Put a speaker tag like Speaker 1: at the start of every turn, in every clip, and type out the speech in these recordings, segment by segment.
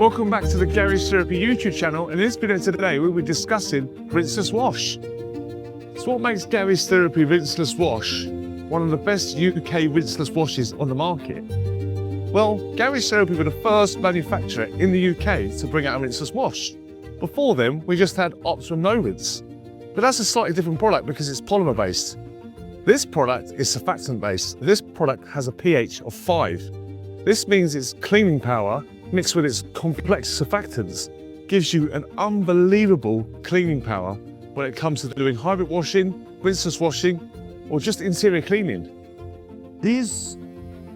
Speaker 1: Welcome back to the Gary's Therapy YouTube channel. In this video today, we'll be discussing Rinseless Wash. So what makes Gary's Therapy Rinseless Wash one of the best UK rinseless washes on the market? Well, Gary's Therapy were the first manufacturer in the UK to bring out a rinseless wash. Before them, we just had Optimum No Rinse. But that's a slightly different product because it's polymer based. This product is surfactant based. This product has a pH of 5. This means its cleaning power mixed with its complex surfactants gives you an unbelievable cleaning power when it comes to doing hybrid washing, rinseless washing, or just interior cleaning.
Speaker 2: These,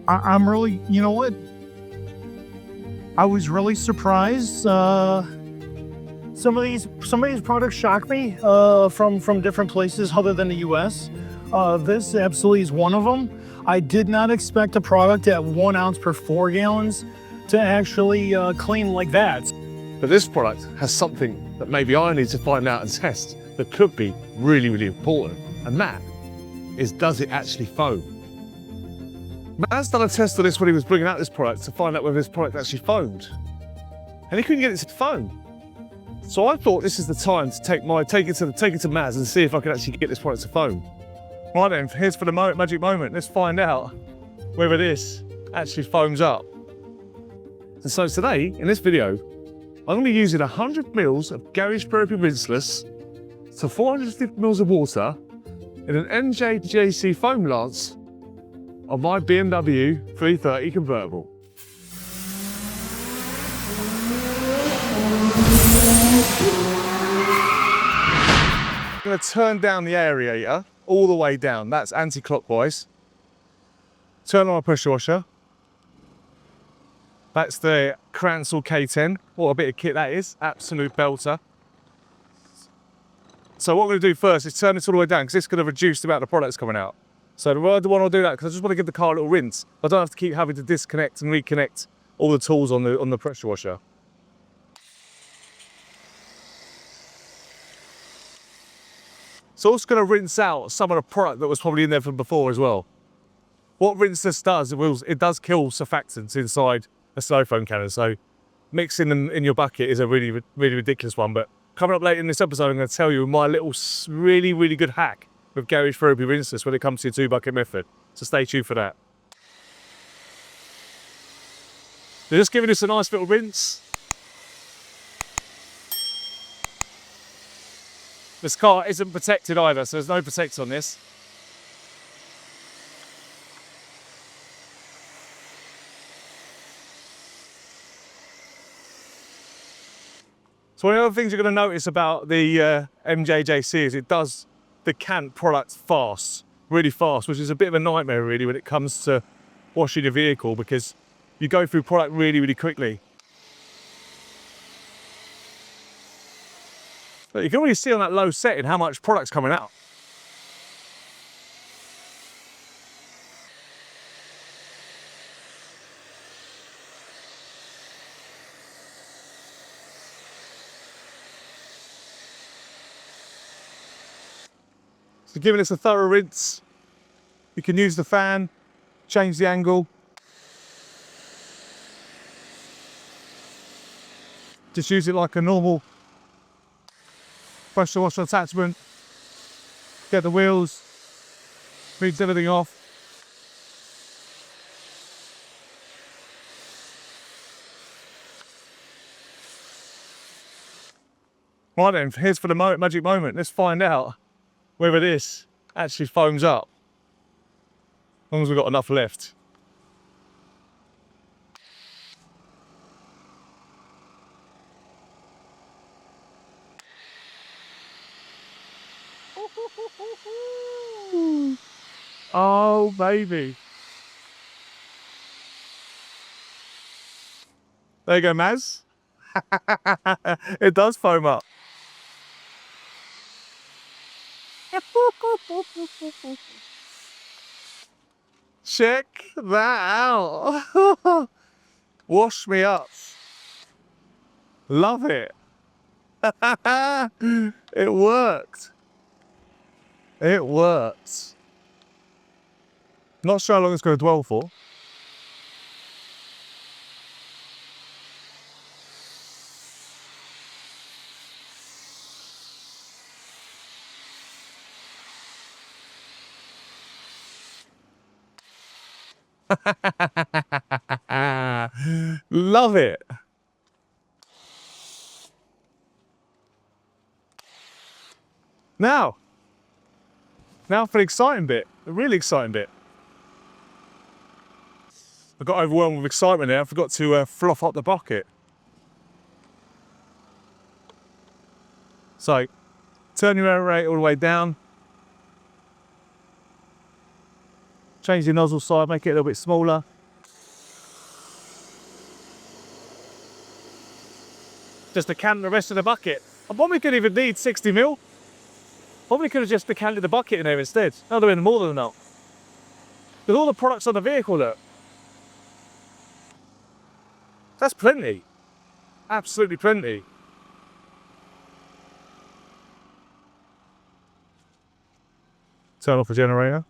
Speaker 2: I'm really, you know what? I was really surprised. Some of these products shock me from different places other than the US. This absolutely is one of them. I did not expect a product at 1 ounce per 4 gallons to actually clean like that.
Speaker 1: But this product has something that maybe I need to find out and test that could be really, really important. And that is, does it actually foam? Matt's done a test of this when he was bringing out this product to find out whether this product actually foamed. And he couldn't get it to foam. So I thought this is the time to take it to Maz and see if I can actually get this product to foam. Right then, here's for the magic moment. Let's find out whether this actually foams up. And so today, in this video, I'm going to be using 100 mils of Gary's Therapy Rinseless to 450 mils of water in an NJJC foam lance on my BMW 330 convertible. I'm going to turn down the aerator all the way down. That's anti-clockwise. Turn on my pressure washer. That's the Rinseless K10. What a bit of kit that is. Absolute belter. So what I'm going to do first is turn this all the way down because it's going to reduce the amount of products coming out. So the reason why I'll do that because I just want to give the car a little rinse. I don't have to keep having to disconnect and reconnect all the tools on the pressure washer. So it's going to rinse out some of the product that was probably in there from before as well. What Rinseless does, it does kill surfactants inside a styrofoam cannon. So mixing them in your bucket is a really, really ridiculous one. But coming up later in this episode, I'm going to tell you my little really, really good hack with Gary's Therapy Rinseless when it comes to your 2-bucket method. So stay tuned for that. They're just giving us a nice little rinse. This car isn't protected either, so there's no protector on this. So one of the other things you're going to notice about the MJJC is it does decant product fast, really fast, which is a bit of a nightmare really when it comes to washing your vehicle because you go through product really, really quickly. But you can already see on that low setting how much product's coming out. So giving this a thorough rinse, you can use the fan, change the angle. Just use it like a normal pressure washer attachment. Get the wheels, rinse everything off. Right then, here's for the magic moment. Let's find out whether this actually foams up. As long as we've got enough left. Oh, baby. There you go, Maz. It does foam up. Check that out. Wash me up. Love it. It worked. It worked. Not sure how long it's going to dwell for. Love it. Now for the exciting bit, the really exciting bit. I got overwhelmed with excitement there. I forgot to froth up the bucket. So, turn your air rate all the way down. Change the nozzle side, make it a little bit smaller. Just decant the rest of the bucket. I probably could even need 60 mil. Probably could have just decanted the bucket in there instead. That would have been more than enough. With all the products on the vehicle, look. That's plenty. Absolutely plenty. Turn off the generator.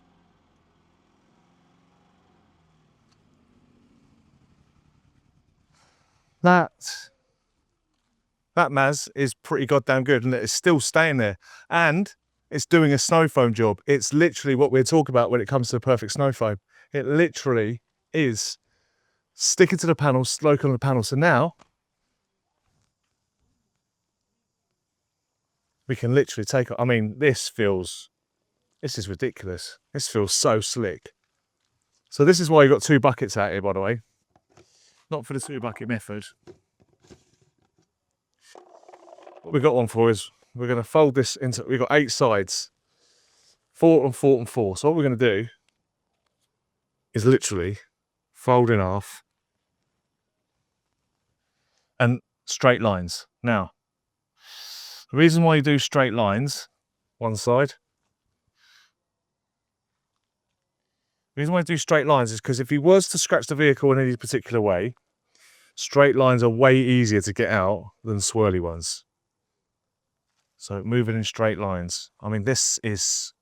Speaker 1: That Maz is pretty goddamn good, and it's still staying there. And it's doing a snow foam job. It's literally what we're talking about when it comes to the perfect snow foam. It literally is sticking to the panel, stroking on the panel. So now we can literally take it. I mean, this is ridiculous. This feels so slick. So this is why you've got 2 buckets out here, by the way. Not for the 2 bucket method. What we've got one for is we're going to fold this into, we've got 8 sides, 4 and 4 and 4. So what we're going to do is literally fold in half and straight lines. Now, the reason why you do straight lines, one side, the reason why you do straight lines is because if you was to scratch the vehicle in any particular way, straight lines are way easier to get out than swirly ones. So moving in straight lines. I mean, this is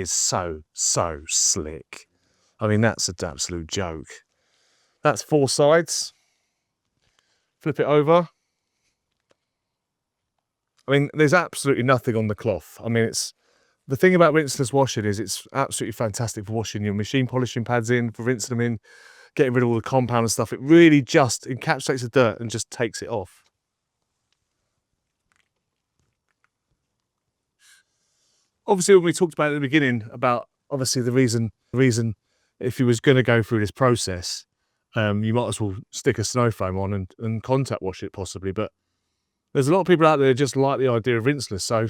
Speaker 1: so slick. I mean, that's an absolute joke. That's 4 sides. Flip it over. I mean, there's absolutely nothing on the cloth. I mean, the thing about rinseless washing is it's absolutely fantastic for washing your machine polishing pads in, for rinsing them in, getting rid of all the compound and stuff. It really just encapsulates the dirt and just takes it off. Obviously, when we talked about at the beginning about obviously the reason if you was going to go through this process, you might as well stick a snow foam on and contact wash it possibly. But there's a lot of people out there who just like the idea of rinseless, so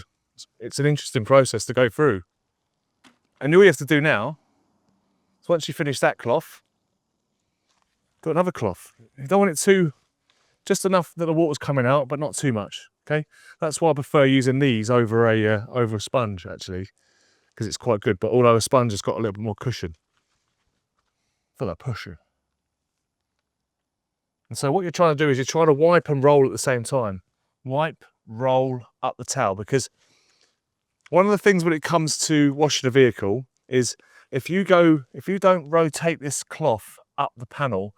Speaker 1: it's an interesting process to go through. And all you have to do now is once you finish that cloth, got another cloth. You don't want it too, just enough that the water's coming out, but not too much. Okay, that's why I prefer using these over a sponge actually, because it's quite good. But although a sponge has got a little bit more cushion for that pusher. And so what you're trying to do is you're trying to wipe and roll at the same time. Wipe, roll up the towel, because one of the things when it comes to washing a vehicle is if you don't rotate this cloth up the panel,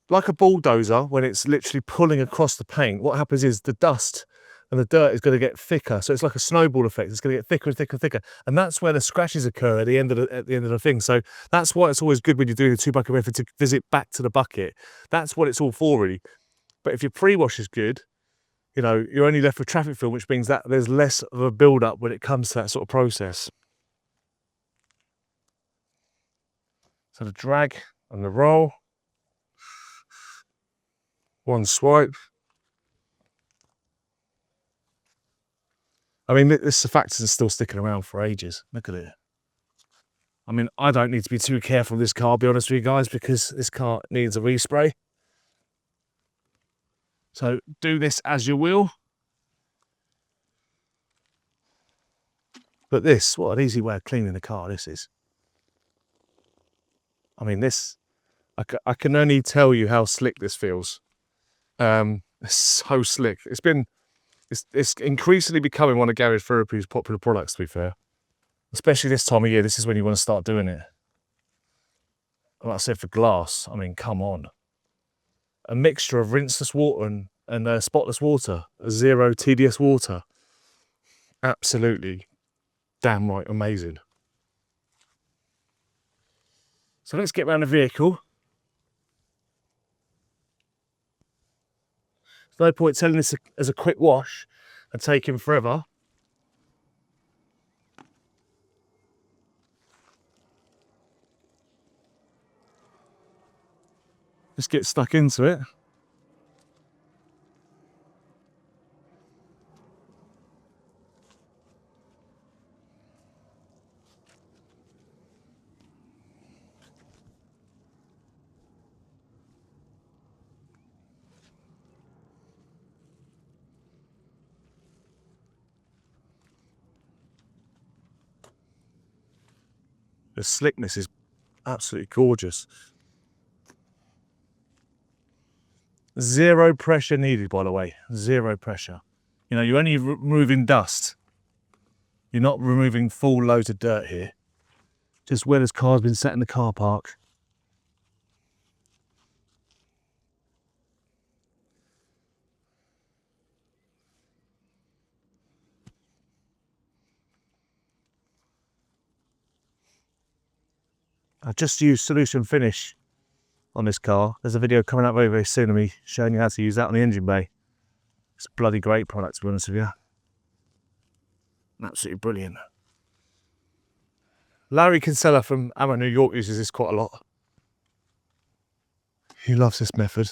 Speaker 1: like a bulldozer, when it's literally pulling across the paint, what happens is the dust and the dirt is going to get thicker. So it's like a snowball effect. It's going to get thicker and thicker and thicker. And that's where the scratches occur at the end of the thing. So that's why it's always good when you're doing a 2 bucket method to visit back to the bucket. That's what it's all for, really. But if your pre-wash is good, you know, you're only left with traffic film, which means that there's less of a build-up when it comes to that sort of process. So the drag and the roll. One swipe. I mean, this surfactant is still sticking around for ages. Look at it. I mean, I don't need to be too careful with this car, I'll be honest with you guys, because this car needs a respray. So do this as you will. But this, what an easy way of cleaning the car this is. I mean, this, I can only tell you how slick this feels. It's so slick. It's increasingly becoming one of Garage Therapy's popular products, to be fair. Especially this time of year, this is when you want to start doing it. Like I said, for glass, I mean, come on. A mixture of rinseless water and spotless water, zero TDS water. Absolutely damn right amazing.
Speaker 2: So let's get around the vehicle. There's no point telling this as a quick wash and taking forever. Just get stuck into it. The slickness is absolutely gorgeous. Zero pressure needed, by the way. Zero pressure. You know, you're only removing dust. You're not removing full loads of dirt here. Just where this car's been sat in the car park. I've just used Solution Finish on this car. There's a video coming up very, very soon of me showing you how to use that on the engine bay. It's a bloody great product, to be honest with you. Absolutely brilliant. Larry Kinsella from Ammo New York uses this quite a lot. He loves this method.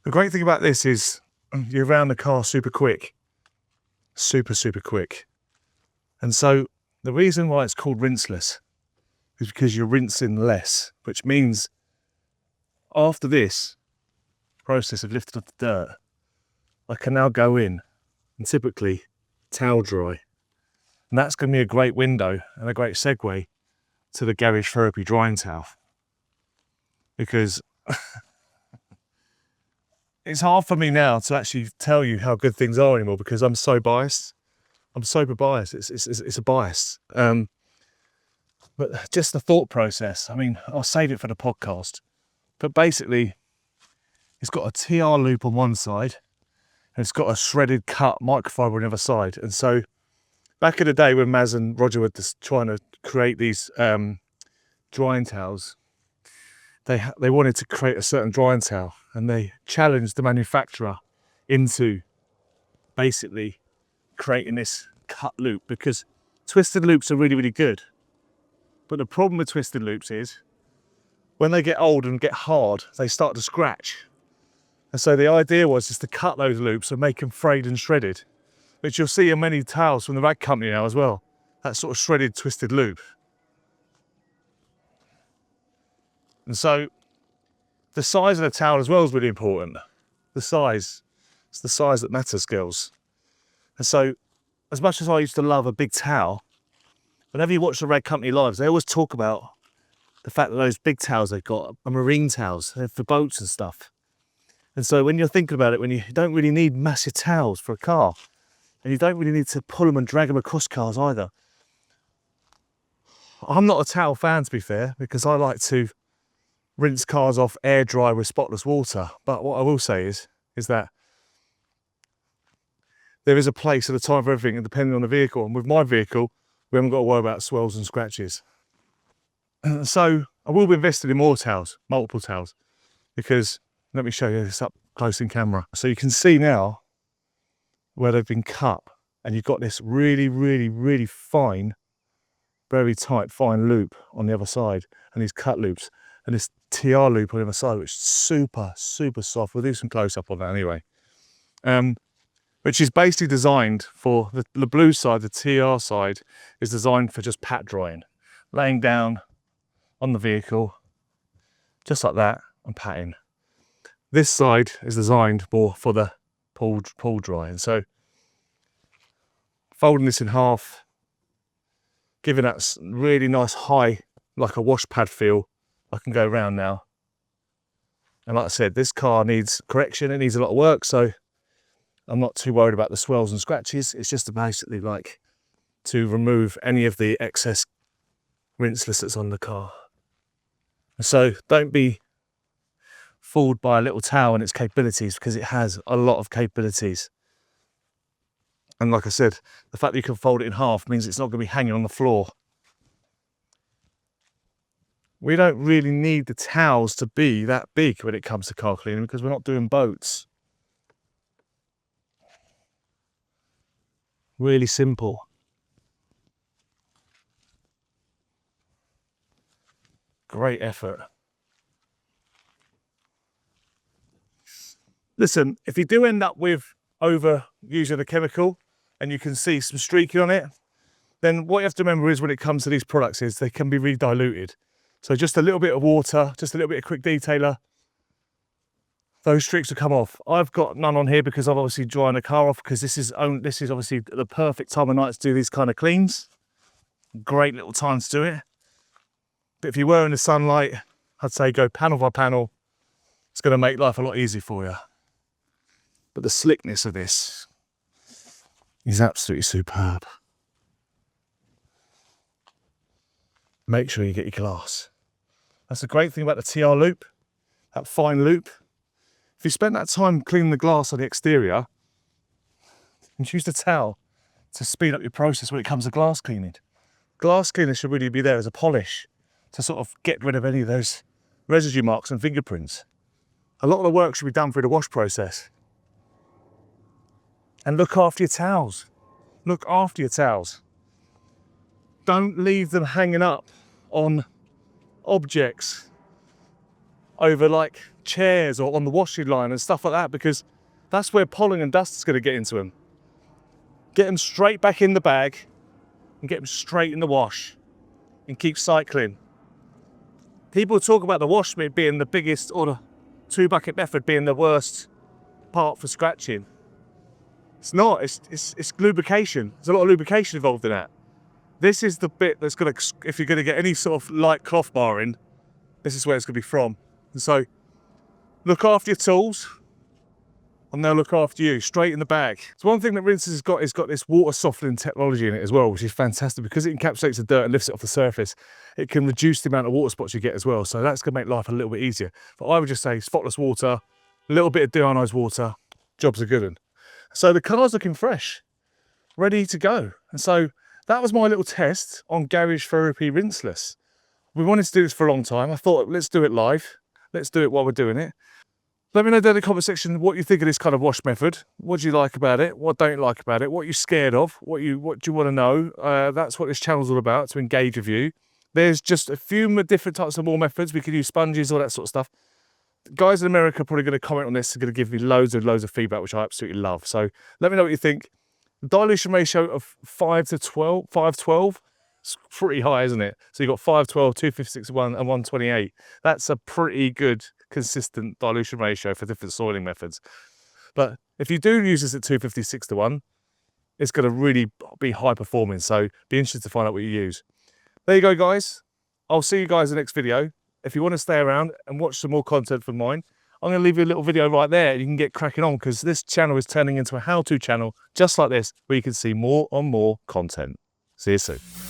Speaker 2: The great thing about this is you're around the car super quick. Super, super quick. And so the reason why it's called rinseless is because you're rinsing less, which means after this process of lifting up the dirt, I can now go in and typically towel dry. And that's going to be a great window and a great segue to the garage therapy drying towel. Because it's hard for me now to actually tell you how good things are anymore because I'm so biased. I'm super biased. It's a bias. But just the thought process, I mean, I'll save it for the podcast. But basically, it's got a TR loop on one side and it's got a shredded cut microfiber on the other side. And so back in the day when Maz and Roger were just trying to create these drying towels, they wanted to create a certain drying towel and they challenged the manufacturer into basically creating this cut loop because twisted loops are really, really good. But the problem with twisted loops is when they get old and get hard, they start to scratch. And so the idea was just to cut those loops and make them frayed and shredded, which you'll see in many towels from the rag company now as well. That sort of shredded twisted loop. And so the size of the towel as well is really important. The size, it's the size that matters, girls. And so as much as I used to love a big towel, whenever you watch the rag company lives, they always talk about the fact that those big towels they've got are marine towels. They're for boats and stuff. And so when you're thinking about it, when you don't really need massive towels for a car, and you don't really need to pull them and drag them across cars either. I'm not a towel fan, to be fair, because I like to rinse cars off air dry with spotless water. But what I will say is that there is a place at a time for everything, and depending on the vehicle. And with my vehicle, we haven't got to worry about swells and scratches. So I will be invested in more towels, multiple towels, because let me show you this up close in camera. So you can see now where they've been cut, and you've got this really, really, really fine, very tight, fine loop on the other side, and these cut loops, and this TR loop on the other side, which is super, super soft. We'll do some close up on that anyway. Which is basically designed for the blue side, the TR side, is designed for just pat drying, laying down on the vehicle, just like that, and patting. This side is designed more for the pull dry. And so folding this in half, giving that really nice high, like a wash pad feel, I can go around now. And like I said, this car needs correction, it needs a lot of work, so I'm not too worried about the swells and scratches. It's just basically like to remove any of the excess rinseless that's on the car. And so don't be
Speaker 1: fooled by a little towel and its capabilities, because it has a lot of capabilities. And like I said, the fact that you can fold it in half means it's not going to be hanging on the floor. We don't really need the towels to be that big when it comes to car cleaning, because we're not doing boats. Really simple. Great effort. Listen, if you do end up with overusing a chemical and you can see some streaking on it, then what you have to remember is when it comes to these products is they can be re-diluted. So just a little bit of water, just a little bit of quick detailer, those streaks will come off. I've got none on here because I'm obviously drying the car off, because this is obviously the perfect time of night to do these kind of cleans. Great little time to do it. But if you were in the sunlight, I'd say go panel by panel. It's going to make life a lot easier for you. But the slickness of this is absolutely superb. Make sure you get your glass. That's the great thing about the TR loop, that fine loop. If you spend that time cleaning the glass on the exterior, you can use the towel to speed up your process when it comes to glass cleaning. Glass cleaner should really be there as a polish to sort of get rid of any of those residue marks and fingerprints. A lot of the work should be done through the wash process. And look after your towels. Look after your towels. Don't leave them hanging up on objects over like chairs or on the washing line and stuff like that, because that's where pollen and dust is going to get into them. Get them straight back in the bag and get them straight in the wash and keep cycling. People talk about the wash mitt being the biggest, or the 2-bucket method being the worst part for scratching. It's not, it's lubrication. There's a lot of lubrication involved in that. This is the bit that's going to, if you're going to get any sort of light cloth marring, this is where it's going to be from. And so look after your tools and they'll look after you, straight in the bag. So one thing that Rinseless has got is got this water softening technology in it as well, which is fantastic, because it encapsulates the dirt and lifts it off the surface. It can reduce the amount of water spots you get as well. So that's going to make life a little bit easier. But I would just say spotless water, a little bit of deionized water, jobs are good. And so the car's looking fresh, ready to go. And so that was my little test on Garage Therapy Rinseless. We wanted to do this for a long time. I thought, let's do it live. Let's do it while we're doing it. Let me know down in the comment section what you think of this kind of wash method. What do you like about it? What don't you like about it? What are you scared of? What do you want to know? That's what this channel's all about, to engage with you. There's just a few different types of more methods. We could use sponges, all that sort of stuff. Guys in America are probably going to comment on this. They're going to give me loads of feedback, which I absolutely love. So let me know what you think. The dilution ratio of 512, it's pretty high, isn't it? So you've got 512, 256 1 and 128. That's a pretty good consistent dilution ratio for different soiling methods. But if you do use this at 256 to 1, it's going to really be high performing. So be interested to find out what you use. There you go, guys. I'll see you guys in the next video. If you want to stay around and watch some more content from mine, I'm going to leave you a little video right there. You can get cracking on, because this channel is turning into a how-to channel just like this, where you can see more and more content. See you soon.